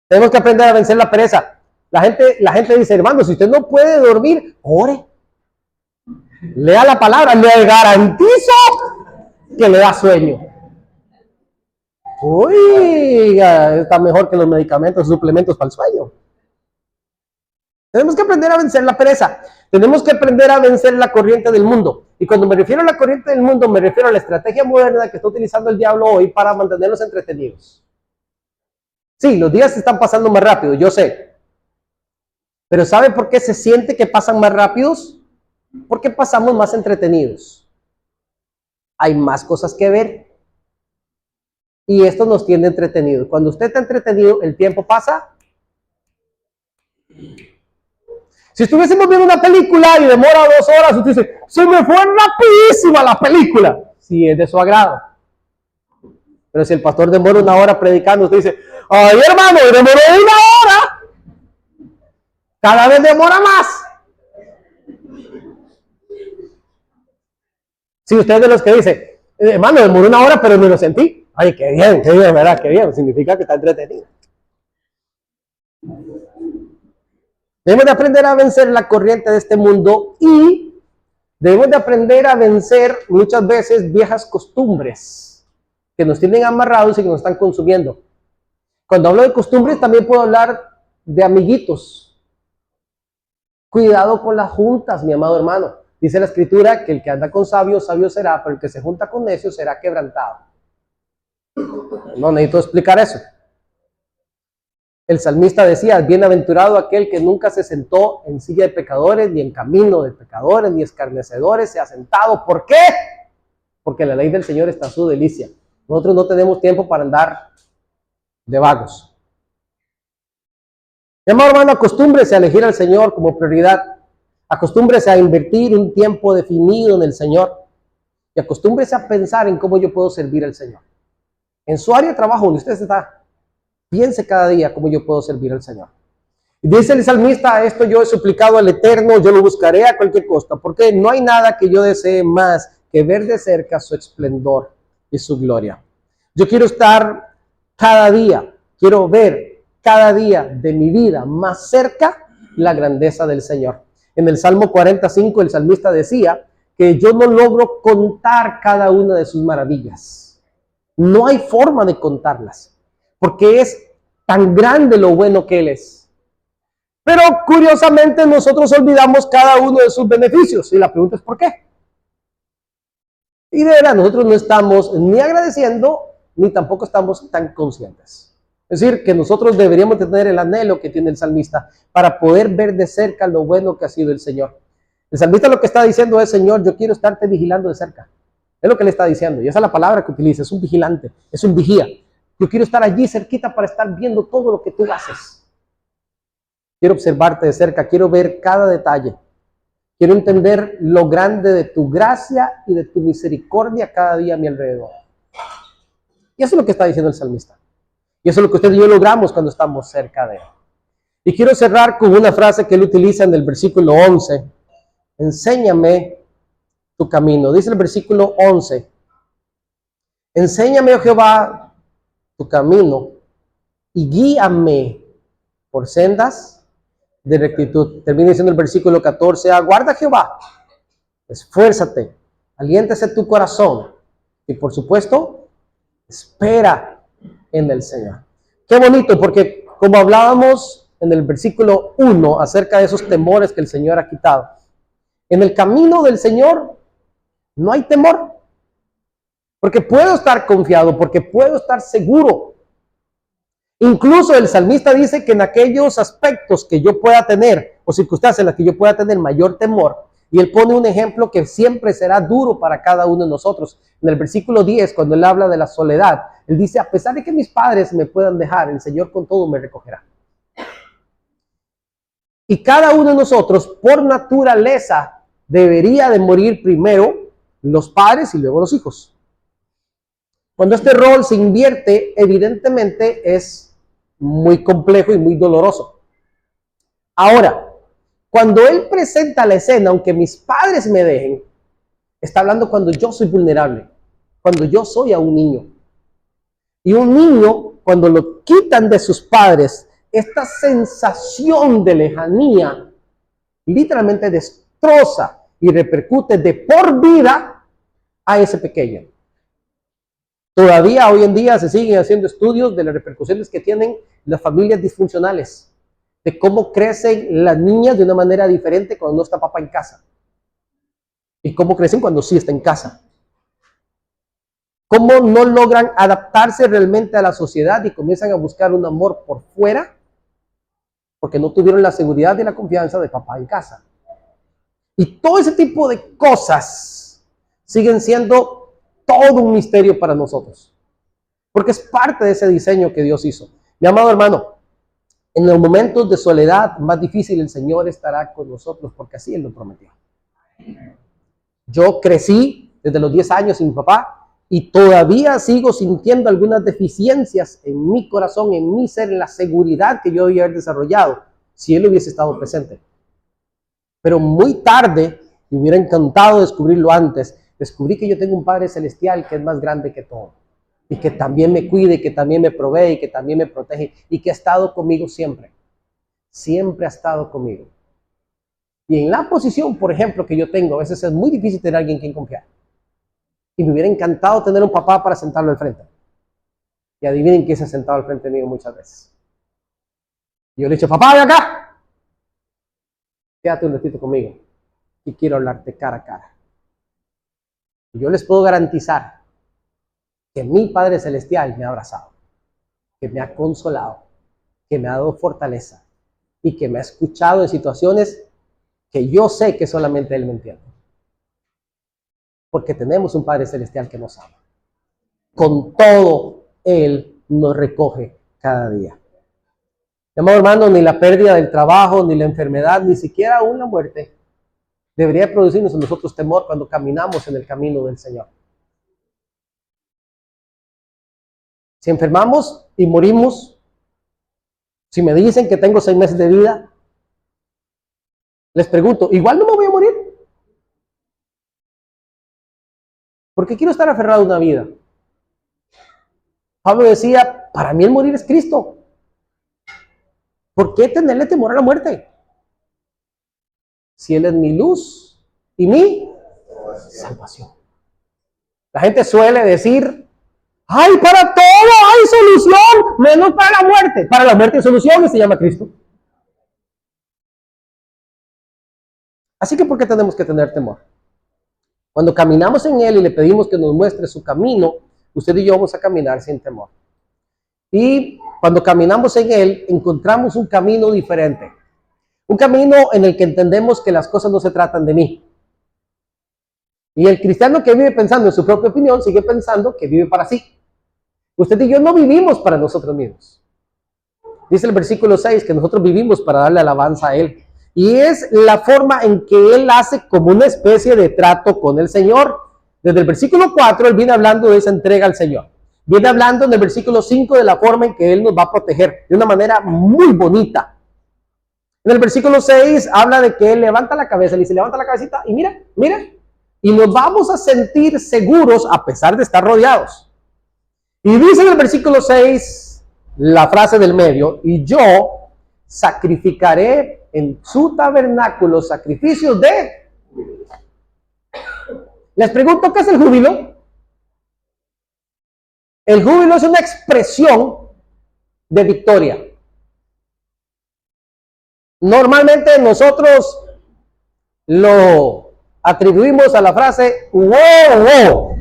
Tenemos que aprender a vencer la pereza. La gente dice, hermano, si usted no puede dormir, ore. Lea la palabra, le garantizo que le da sueño. Uy, está mejor que los medicamentos, suplementos para el sueño. Tenemos que aprender a vencer la pereza. Tenemos que aprender a vencer la corriente del mundo. Y cuando me refiero a la corriente del mundo, me refiero a la estrategia moderna que está utilizando el diablo hoy para mantenernos entretenidos. Sí, los días se están pasando más rápido, yo sé. Pero ¿sabe por qué se siente que pasan más rápidos? Porque pasamos más entretenidos. Hay más cosas que ver. Y esto nos tiene entretenidos. Cuando usted está entretenido, el tiempo pasa. Si estuviésemos viendo una película y demora 2 horas, usted dice, se me fue rapidísima la película. Si es de su agrado. Pero si el pastor demora 1 hora predicando, usted dice, ay hermano, demoró 1 hora. Cada vez demora más. Si usted es de los que dice, hermano, demoró 1 hora, pero no lo sentí. Ay, qué bien, ¿verdad? Qué bien. Significa que está entretenido. Debemos de aprender a vencer la corriente de este mundo y debemos de aprender a vencer muchas veces viejas costumbres que nos tienen amarrados y que nos están consumiendo. Cuando hablo de costumbres también puedo hablar de amiguitos. Cuidado con las juntas, mi amado hermano. Dice la escritura que el que anda con sabios, sabio será, pero el que se junta con necios será quebrantado. No necesito explicar eso. El salmista decía, bienaventurado aquel que nunca se sentó en silla de pecadores, ni en camino de pecadores, ni escarnecedores se ha sentado. ¿Por qué? Porque la ley del Señor está a su delicia. Nosotros no tenemos tiempo para andar de vagos. Mi amado hermano, acostúmbrese a elegir al Señor como prioridad. Acostúmbrese a invertir un tiempo definido en el Señor. Y acostúmbrese a pensar en cómo yo puedo servir al Señor. En su área de trabajo, donde usted está, piense cada día cómo yo puedo servir al Señor. Y dice el salmista, esto yo he suplicado al Eterno, yo lo buscaré a cualquier costa, porque no hay nada que yo desee más que ver de cerca su esplendor y su gloria. Yo quiero estar cada día, quiero ver cada día de mi vida más cerca la grandeza del Señor. En el Salmo 45 el salmista decía que yo no logro contar cada una de sus maravillas. No hay forma de contarlas, porque es tan grande lo bueno que Él es. Pero curiosamente nosotros olvidamos cada uno de sus beneficios. Y la pregunta es ¿por qué? Y de verdad nosotros no estamos ni agradeciendo, ni tampoco estamos tan conscientes. Es decir, que nosotros deberíamos tener el anhelo que tiene el salmista para poder ver de cerca lo bueno que ha sido el Señor. El salmista lo que está diciendo es, Señor, yo quiero estarte vigilando de cerca. Es lo que le está diciendo, y esa es la palabra que utiliza, es un vigilante, es un vigía. Yo quiero estar allí cerquita para estar viendo todo lo que tú haces. Quiero observarte de cerca, quiero ver cada detalle. Quiero entender lo grande de tu gracia y de tu misericordia cada día a mi alrededor. Y eso es lo que está diciendo el salmista. Y eso es lo que usted y yo logramos cuando estamos cerca de Él. Y quiero cerrar con una frase que él utiliza en el versículo 11. Enséñame tu camino. Dice el versículo 11. Enséñame, oh Jehová, tu camino y guíame por sendas de rectitud. Termina diciendo el versículo 14. Aguarda, Jehová, esfuérzate, aliéntese tu corazón y por supuesto, espera en el Señor. Qué bonito, porque como hablábamos en el versículo 1 acerca de esos temores que el Señor ha quitado, en el camino del Señor no hay temor, porque puedo estar confiado, porque puedo estar seguro. Incluso el salmista dice que en aquellos aspectos que yo pueda tener, o circunstancias en las que yo pueda tener mayor temor, y él pone un ejemplo que siempre será duro para cada uno de nosotros. En el versículo 10, cuando él habla de la soledad, él dice, a pesar de que mis padres me puedan dejar, el Señor con todo me recogerá. Y cada uno de nosotros, por naturaleza, debería de morir primero los padres y luego los hijos. Cuando este rol se invierte, evidentemente es muy complejo y muy doloroso. Ahora, cuando él presenta la escena, aunque mis padres me dejen, está hablando cuando yo soy vulnerable, cuando yo soy a un niño. Y un niño, cuando lo quitan de sus padres, esta sensación de lejanía literalmente destroza y repercute de por vida a ese pequeño. Todavía hoy en día se siguen haciendo estudios de las repercusiones que tienen las familias disfuncionales. de cómo crecen las niñas de una manera diferente cuando no está papá en casa. Y cómo crecen cuando sí está en casa. Cómo no logran adaptarse realmente a la sociedad y comienzan a buscar un amor por fuera porque no tuvieron la seguridad y la confianza de papá en casa. Y todo ese tipo de cosas siguen siendo todo un misterio para nosotros. Porque es parte de ese diseño que Dios hizo. Mi amado hermano, en los momentos de soledad más difícil el Señor estará con nosotros porque así Él lo prometió. Yo crecí desde los 10 años sin mi papá y todavía sigo sintiendo algunas deficiencias en mi corazón, en mi ser, en la seguridad que yo debía haber desarrollado si Él hubiese estado presente. Pero muy tarde, me hubiera encantado descubrirlo antes, descubrí que yo tengo un Padre Celestial que es más grande que todo. Y que también me cuide, y que también me provee, y que también me protege, y que ha estado conmigo siempre. Siempre ha estado conmigo. Y en la posición, por ejemplo, que yo tengo, a veces es muy difícil tener a alguien en quien confiar. Y me hubiera encantado tener un papá para sentarlo al frente. Y adivinen quién se ha sentado al frente mío muchas veces. Y yo le he dicho, papá, ven acá. Quédate un ratito conmigo. Y quiero hablarte cara a cara. Y yo les puedo garantizar que mi Padre Celestial me ha abrazado, que me ha consolado, que me ha dado fortaleza y que me ha escuchado en situaciones que yo sé que solamente Él me entiende. Porque tenemos un Padre Celestial que nos ama. Con todo, Él nos recoge cada día. Mi amado hermano, ni la pérdida del trabajo, ni la enfermedad, ni siquiera aún la muerte, debería producirnos en nosotros temor cuando caminamos en el camino del Señor. Si enfermamos y morimos, si me dicen que tengo 6 meses de vida, les pregunto, ¿igual no me voy a morir? Porque quiero estar aferrado a una vida. Pablo decía, para mí el morir es Cristo. ¿Por qué tenerle temor a la muerte? Si Él es mi luz y mi salvación. La gente suele decir, ¡ay, para todo hay solución! Menos para la muerte. Para la muerte hay solución y se llama Cristo. Así que ¿por qué tenemos que tener temor? Cuando caminamos en Él y le pedimos que nos muestre su camino, usted y yo vamos a caminar sin temor. Y cuando caminamos en Él, encontramos un camino diferente. Un camino en el que entendemos que las cosas no se tratan de mí. Y el cristiano que vive pensando en su propia opinión, sigue pensando que vive para sí. Usted y yo no vivimos para nosotros mismos. Dice el versículo 6 que nosotros vivimos para darle alabanza a Él. Y es la forma en que Él hace como una especie de trato con el Señor. Desde el versículo 4, Él viene hablando de esa entrega al Señor. Viene hablando en el versículo 5 de la forma en que Él nos va a proteger, de una manera muy bonita. En el versículo 6 habla de que Él levanta la cabeza, le dice, levanta la cabecita y mira, mira. Y nos vamos a sentir seguros a pesar de estar rodeados. Y dice en el versículo 6 la frase del medio, y yo sacrificaré en su tabernáculo sacrificios de... Les pregunto, ¿qué es el júbilo? El júbilo es una expresión de victoria. Normalmente nosotros lo atribuimos a la frase wow, wow.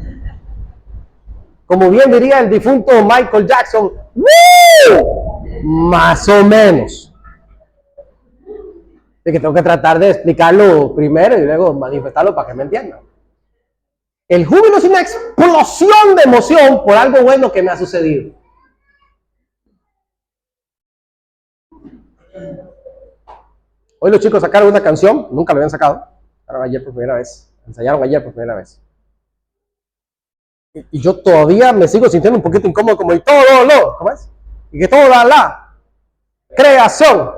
Como bien diría el difunto Michael Jackson, ¡woo! Más o menos. Es que tengo que tratar de explicarlo primero y luego manifestarlo para que me entiendan. El júbilo es una explosión de emoción por algo bueno que me ha sucedido. Hoy los chicos sacaron una canción, nunca la habían sacado, ayer por primera vez, ensayaron ayer por primera vez. Y yo todavía me sigo sintiendo un poquito incómodo, como y todo lo, ¿cómo es? Y que toda la creación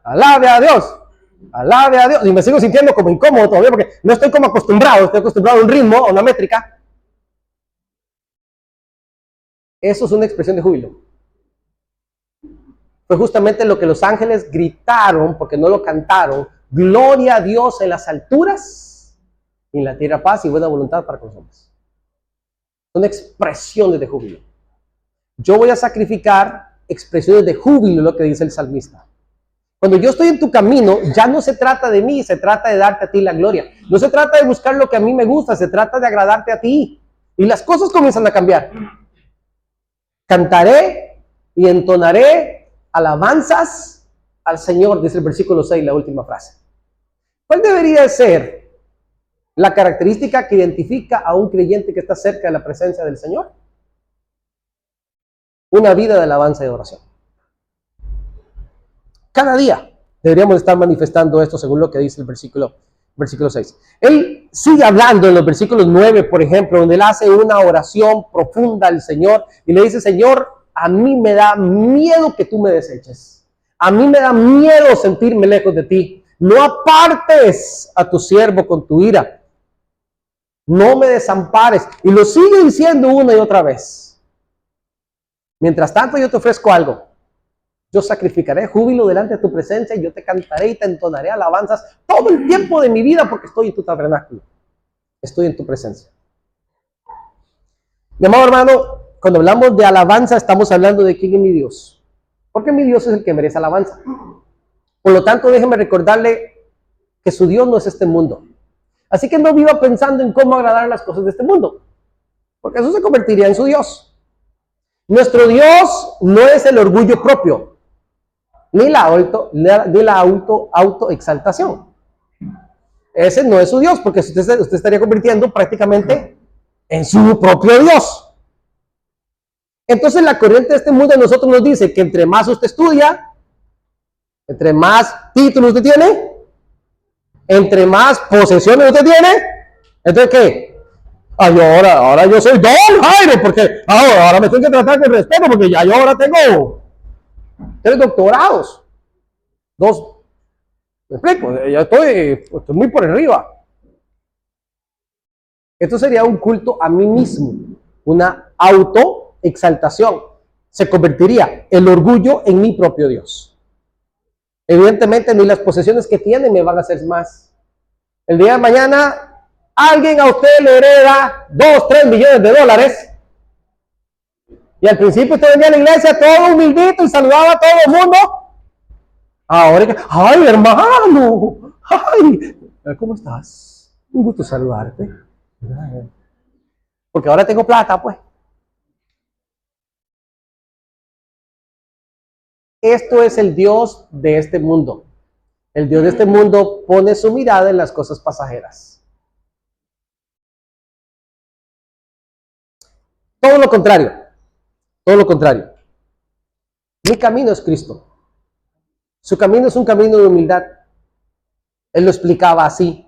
alabe a Dios, alabe a Dios. Y me sigo sintiendo como incómodo todavía porque no estoy como acostumbrado, estoy acostumbrado a un ritmo, a una métrica. Eso es una expresión de júbilo. Fue justamente lo que los ángeles gritaron, porque no lo cantaron, gloria a Dios en las alturas y en la tierra paz y buena voluntad para con los hombres. Son expresiones de júbilo. Yo voy a sacrificar expresiones de júbilo, lo que dice el salmista. Cuando yo estoy en tu camino, ya no se trata de mí, se trata de darte a ti la gloria. No se trata de buscar lo que a mí me gusta, se trata de agradarte a ti. Y las cosas comienzan a cambiar. Cantaré y entonaré alabanzas al Señor, dice el versículo 6, la última frase. ¿Cuál debería ser la característica que identifica a un creyente que está cerca de la presencia del Señor? Una vida de alabanza y de oración. Cada día deberíamos estar manifestando esto según lo que dice el versículo 6. Él sigue hablando en los versículos 9, por ejemplo, donde él hace una oración profunda al Señor y le dice: Señor, a mí me da miedo que tú me deseches. A mí me da miedo sentirme lejos de ti. No apartes a tu siervo con tu ira. No me desampares. Y lo sigue diciendo una y otra vez. Mientras tanto, yo te ofrezco algo. Yo sacrificaré júbilo delante de tu presencia y yo te cantaré y te entonaré alabanzas todo el tiempo de mi vida porque estoy en tu tabernáculo. Estoy en tu presencia. Mi amado hermano, cuando hablamos de alabanza estamos hablando de quién es mi Dios. Porque mi Dios es el que merece alabanza. Por lo tanto, déjeme recordarle que su Dios no es este mundo. Así que no viva pensando en cómo agradar las cosas de este mundo. Porque eso se convertiría en su Dios. Nuestro Dios no es el orgullo propio. Ni la autoexaltación. Ese no es su Dios, porque usted estaría convirtiendo prácticamente en su propio Dios. Entonces la corriente de este mundo a nosotros nos dice que entre más usted estudia, entre más títulos usted tiene, entre más posesiones usted tiene, entonces ¿qué? Ay, ahora yo soy Don Jairo, porque ahora me tengo que tratar con respeto, porque ya yo ahora tengo 3 doctorados. 2. ¿Me explico? Ya estoy muy por arriba. Esto sería un culto a mí mismo, una autoexaltación. Se convertiría el orgullo en mi propio Dios. Evidentemente, ni las posesiones que tiene me van a hacer más. El día de mañana, alguien a usted le hereda 2, 3 millones de dólares. Y al principio usted venía a la iglesia todo humildito y saludaba a todo el mundo. Ahora, ay, hermano, ay, ¿cómo estás? Un gusto saludarte. Porque ahora tengo plata, pues. Esto es el Dios de este mundo. El Dios de este mundo pone su mirada en las cosas pasajeras. Todo lo contrario. Todo lo contrario. Mi camino es Cristo. Su camino es un camino de humildad. Él lo explicaba así.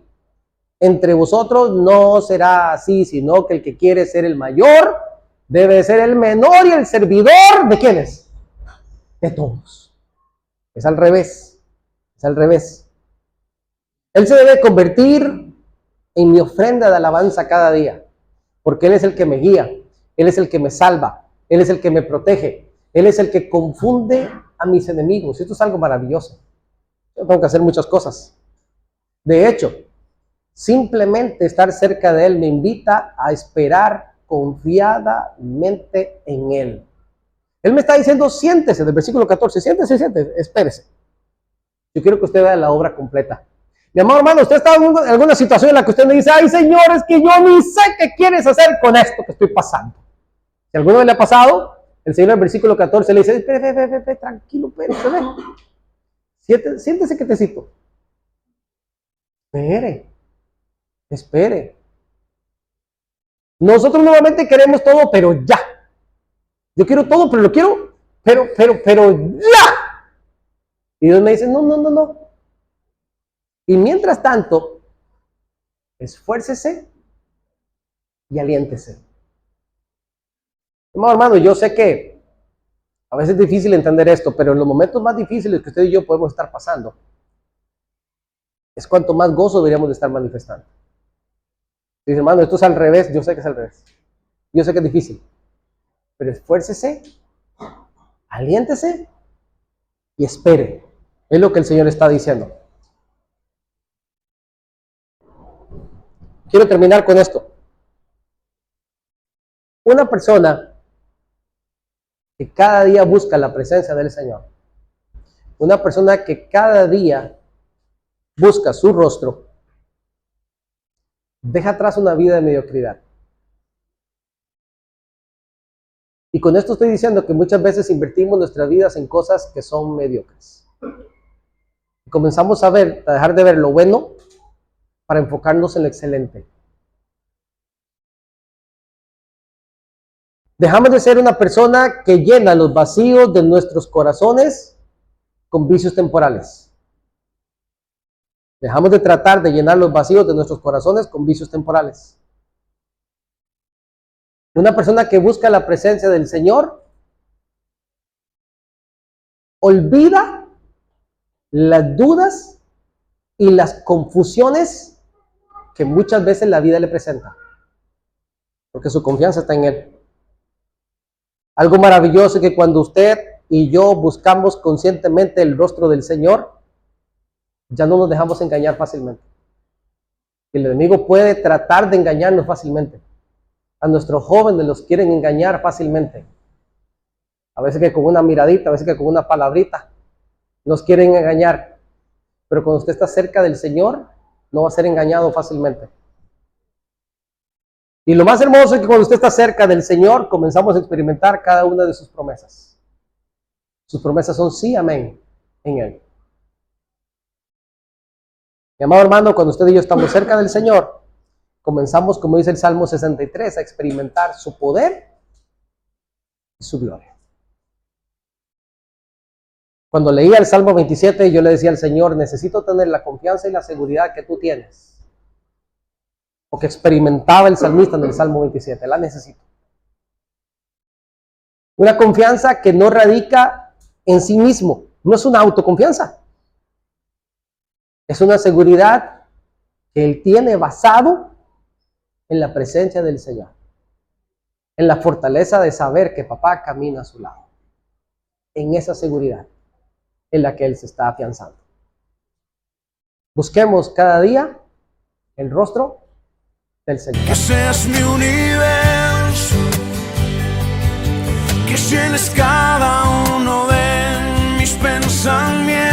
Entre vosotros no será así, sino que el que quiere ser el mayor debe ser el menor y el servidor ¿de quiénes? De todos. Es al revés. Es al revés. Él se debe convertir en mi ofrenda de alabanza cada día, porque Él es el que me guía, Él es el que me salva, Él es el que me protege, Él es el que confunde a mis enemigos. Esto es algo maravilloso. Yo tengo que hacer muchas cosas. De hecho, simplemente estar cerca de Él me invita a esperar confiadamente en Él. Él me está diciendo: siéntese, del versículo 14, siéntese, espérese. Yo quiero que usted vea la obra completa. Mi amado hermano, usted está en alguna situación en la que usted me dice: ay, Señor, es que yo ni sé qué quieres hacer con esto que estoy pasando. Si a alguno le ha pasado, el Señor en el versículo 14 le dice: espere, tranquilo, espere. Siéntese quietecito. Espere. Nosotros nuevamente queremos todo, pero ya. Yo quiero todo, pero lo quiero, pero ya. Y Dios me dice: no. Y mientras tanto, esfuércese y aliéntese. Hermano, yo sé que a veces es difícil entender esto, pero en los momentos más difíciles que usted y yo podemos estar pasando, es cuanto más gozo deberíamos de estar manifestando. Dice: hermano, esto es al revés. Yo sé que es al revés. Yo sé que es difícil. Pero esfuércese, aliéntese y espere. Es lo que el Señor está diciendo. Quiero terminar con esto. Una persona que cada día busca la presencia del Señor, una persona que cada día busca su rostro, deja atrás una vida de mediocridad. Y con esto estoy diciendo que muchas veces invertimos nuestras vidas en cosas que son mediocres. Y comenzamos a dejar de ver lo bueno para enfocarnos en lo excelente. Dejamos de ser una persona que llena los vacíos de nuestros corazones con vicios temporales. Dejamos de tratar de llenar los vacíos de nuestros corazones con vicios temporales. Una persona que busca la presencia del Señor olvida las dudas y las confusiones que muchas veces la vida le presenta, porque su confianza está en Él. Algo maravilloso es que cuando usted y yo buscamos conscientemente el rostro del Señor, ya no nos dejamos engañar fácilmente. El enemigo puede tratar de engañarnos fácilmente. A nuestros jóvenes los quieren engañar fácilmente. A veces que con una miradita, a veces que con una palabrita, nos quieren engañar. Pero cuando usted está cerca del Señor, no va a ser engañado fácilmente. Y lo más hermoso es que cuando usted está cerca del Señor, comenzamos a experimentar cada una de sus promesas. Sus promesas son sí, amén, en Él. Mi amado hermano, cuando usted y yo estamos cerca del Señor, comenzamos, como dice el Salmo 63, a experimentar su poder y su gloria. Cuando leía el Salmo 27, yo le decía al Señor, necesito tener la confianza y la seguridad que tú tienes. Porque experimentaba el salmista en el Salmo 27, la necesito. Una confianza que no radica en sí mismo, no es una autoconfianza. Es una seguridad que Él tiene basado en la presencia del Señor, en la fortaleza de saber que papá camina a su lado, en esa seguridad en la que Él se está afianzando. Busquemos cada día el rostro del Señor. Que seas mi universo, que llenes cada uno de mis pensamientos.